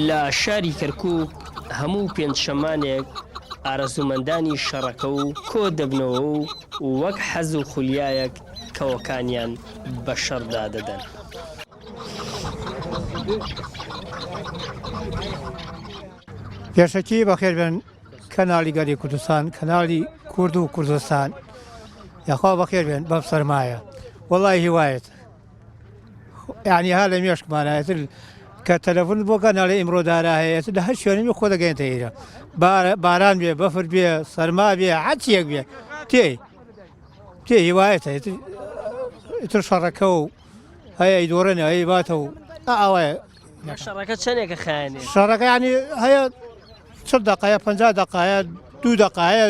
لە شاری کەرکووک هەموو پێنجشەمانێک ئارەزومەندانی شەڕەکە و کۆ دەبنەوە و وەک حەز و خولیایەک کەوەکانیان بە شەڕدا دەدەن. پێشەکی بەخێر بن کەناڵی گەلی کوردستان، کەناڵی کورد و کوردستان، یاخوا بەخێر بێن بەم سەرمایە وەڵای هیوایەت یعنی ها لە مێشکمانایەتر کە تەلەفۆن بۆ کەناڵی ئیمڕۆدارا هەیەت لە هەر شوێنی خۆ دەگەێنێتە ئێرە، باران بێ، بەفر بێ، سەرما بێ، هەرچیەک بێ تێ هیوایەتە ئیتر شەڕەکە و هەیە ئیدۆڕێنە هەیە باتە و ئاوایە. شەڕەکە چەندێکە خایێنێ؟ شەڕەکە ینی هەیە 40 دقایە 50 دقایە 2 دقایە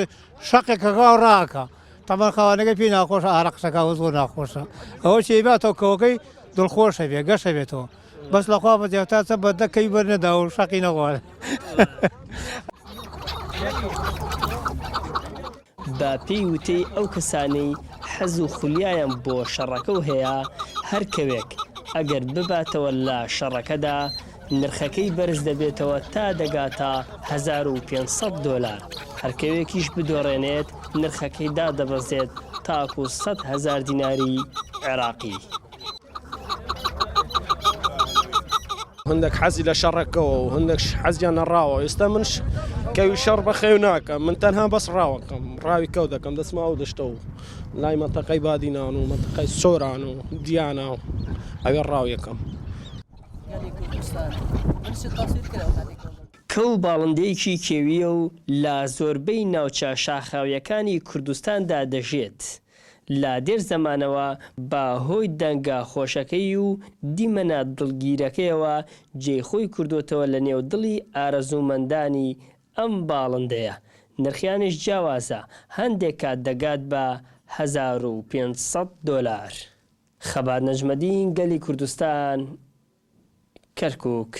شەقێکەکە و ڕاکە. تەمەن خاوانەکە پێی ناخۆشە، ئارەقسەکە زۆر ناخۆشە. ئەوە چی باتەوە کەوەکەی دڵخۆشە بێ، گەشە بێتەوە. بەس لەخوا بەجێتا چە بەدەکەی بەرنەدا و شەقی نەخوارد. بە پێی وتەی ئەو کەسانەی حەز و خولیایان بۆ شەڕەکە و هەیە هەر کەوێک ئەگەر بباتەوە لە شەڕەکەدا نرخەکەی بەرز دەبێتەوە تا دەگاتە $1500. هەرکەوێکیش بدۆڕێنێت نرخەکەی دادەبەزێت تاکو 100,000 دیناری عێراقی. هەندێک حەزی لە شەڕەکەەوە و هەندێک حەزیان نەڕاوە. ئێستا منش کەوی شەڕ بەخێو ناکەم، من تەنها بەس ڕاوەکەم، ڕاوی کەو دەکەم، دەسما و دەشتە و لای مەنتەقەی بادینان و مەنتەقەی سۆران و دیانە و ئەوێ ڕاویەکەم. کەو باڵندەیەکی کێویە و لە زۆربەی ناوچە شاخاویەکانی کوردستاندا دەژێت. لە دێر زەمانەوە بە هۆی دەنگە خۆشەکەی و دیمەنە دڵگیرەکەیەوە جێخۆی کردوتەوە لە نێودڵی ئارەزومەندانی ئەم باڵندەیە. نرخیانش جیاوازە، هەندێک کات دەگات بە $1500. خەبات نەجمەدین، گەلی کوردستان، کەرکووک.